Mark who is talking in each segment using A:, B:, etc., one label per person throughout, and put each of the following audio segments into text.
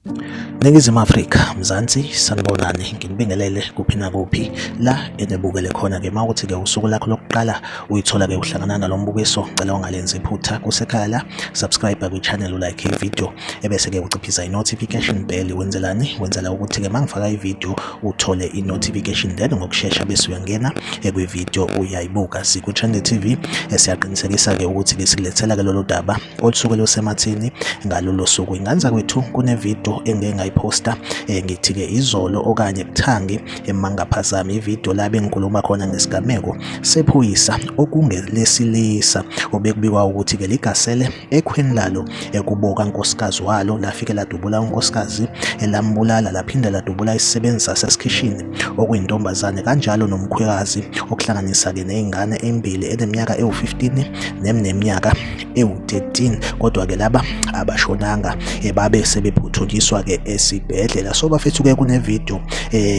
A: Ningizimu Afrika, Mzansi, sanibonani, nginibingelele kuphi nakuphi la enibukele khona-ke uma ukuthi-ke usuku lakho lokuqala uyithola-ke uhlangana nalo mbukiso, ngicela ungalenzi iphutha kusekhaya la, subscribe kwi-channel, ulike i-video ebese-ke uciphisa i-notification bell. Wenzela ukuthi-ke uma ngifaka i-video uthole i-notification, then ngokushesha bese uyangena kwi-video uyayibuka. Siku-Trend TV siyaqinisekisa-ke ukuthi-ke sikulethela-ke lolu daba olusuke lusemathini ngalolo suku. Inganza kwethu kune-video ngayiposta ngithi-ke izolo okanye kuthangi emangaphazami ivideo la bengikhuluma khona ngesigameko sephoyisa okungelesilisa obekubikwa ukuthi-ke ligasele ekhweni lalo kuboka nkosikazi walo, lafike ladubula unkosikazi elambulala, laphinda ladubula isisebenzi sasesikhishini okuyintombazane kanjalo nomkhwekazi, okuhlanganisa-ke ney'ngane embili eneminyaka ewu-15 neminyaka ewu-13. Kodwa-ke laba abashonanga babe sebephuthunyiswa-ke esibhedlela. So bafethu-ke kune-video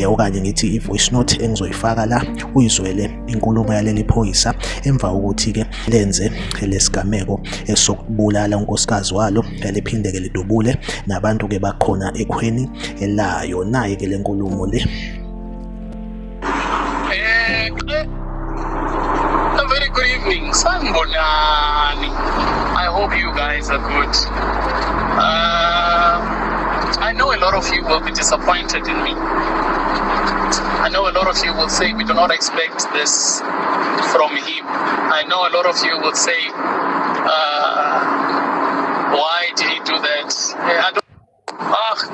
A: okanye ngithi i-voice note engizoyifaka la uyizwele inkulumo yaleli phoyisa emva kokuthi-ke lenze lesigameko esokubulala unkosikazi walo, liphinde-ke lidubule nabantu-ke bakhona ekhweni layo. Nayi-ke le nkulumo le.
B: A very good evening, sanibonani. I hope you guys are good. I know a lot of you will be disappointed in me. I know a lot of you will say we do not expect this from him. I know a lot of you will say, why did he do that?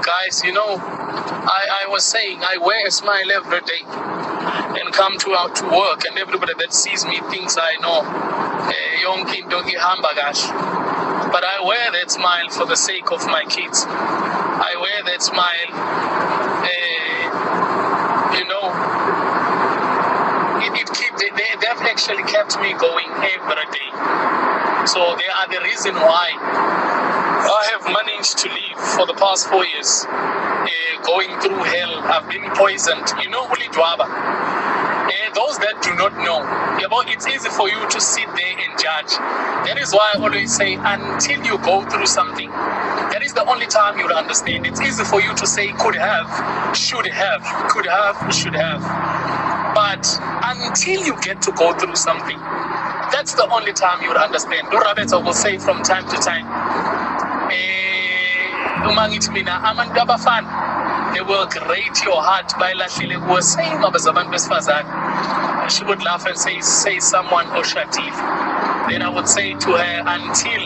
B: Guys, you know, I was saying I wear a smile every day and come out to work, and everybody that sees me thinks I know yonke into ihamba kahle. But I wear that smile for the sake of my kids. I wear that smile, you know, they've actually kept me going every day. So they are the reason why I have managed to live for the past 4 years, going through hell. I've been poisoned. You know, Uli Dwaba. Those that do not know, it's easy for you to sit there and judge. That is why I always say, until you go through something, that is the only time you'll understand. It's easy for you to say could have, should have, could have, should have. But until you get to go through something, that's the only time you'll understand. Rabeta will say from time to time, they will grate your heart by lahlile kuwe same abazabantu besifazane. She would laugh and say someone Oshatif. Then I would say to her, until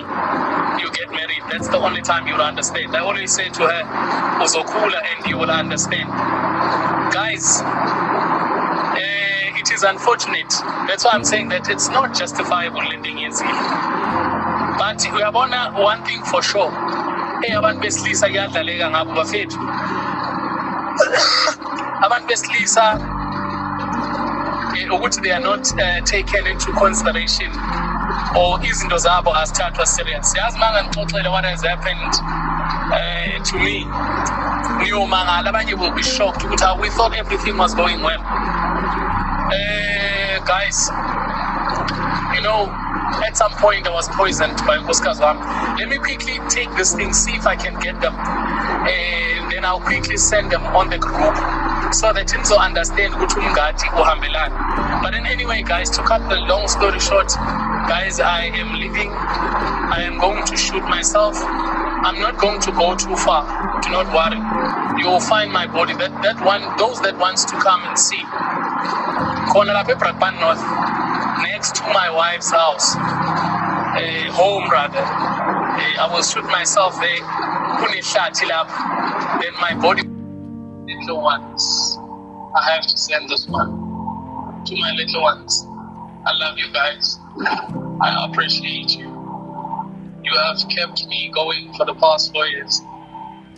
B: you get married, that's the only time you'll understand. I always say to her, Uzokula, and you will understand. Guys, it is unfortunate. That's why I'm saying that it's not justifiable lending easily. But we have one thing for sure. Abantu besilisa kuyadlaleka ngabo bafethu. Abantu besilisa ukuthi they are not taken into consideration, or izinto zabo azithathwa serious. Yazi manga ngixoxele what has happened to me, ngiyomangala, abanye will be shocked ukuthi we thought everything was going well. Guys, you know, at some point I was poisoned by Nkosikazi wami. Let me quickly take this thing, see if I can get them, and then I'll quickly send them on the group so that you understand ukuthi umngadi uhambelana. But in anyway, guys, to cut the long story short, guys, I am leaving. I am going to shoot myself. I'm not going to go too far. Do not worry. You will find my body. Those that wants to come and see. Khona lapha eBrakpan North, next to my wife's house, home rather. I will shoot myself there. Kunehlathi lapha. Then my body. Little ones, I have to send this one to my little ones. I love you guys. I appreciate you. You have kept me going for the past 4 years,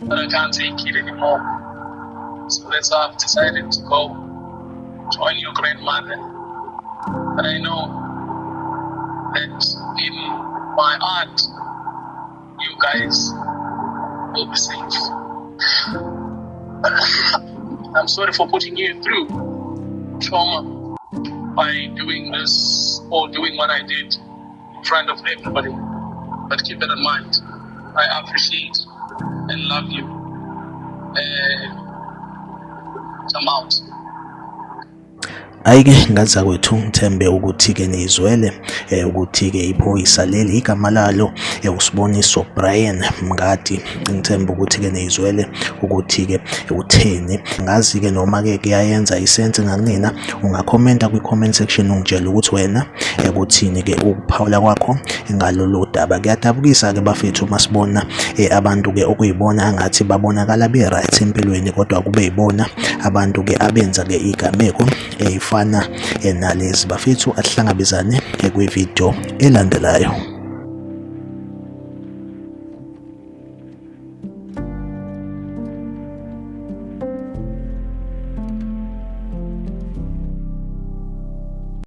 B: but I can't take it anymore. So that's why I've decided to go join your grandmother. But I know that in my heart, you guys will be safe. I'm sorry for putting you through trauma by doing this or doing what I did in front of everybody. But keep it in mind, I appreciate and love you. come out.
A: Ayike ngaza kwethu ngithembe ukuthi-ke nizwele ukuthi-ke iphoyisa leli igama lalo uSiboniso Brian Mngadi. Ngithemba ukuthi-ke nizwele ukuthi-ke utheni. Ngazi-ke noma-ke kuyayenza isense ngakunina, ungakhomenta kwi-comment section ungitshela ukuthi wena kuthini-ke ukuphawula kwakho ngalolu daba. Kuyadabukisa-ke bafethu masibona abantu-ke okuyibona angathi babonakala be-right empilweni, kodwa kube yibona abantu-ke abenza-ke igameko ey'fana nalezi. Bafethu asihlangabezane kwi-video elandelayo.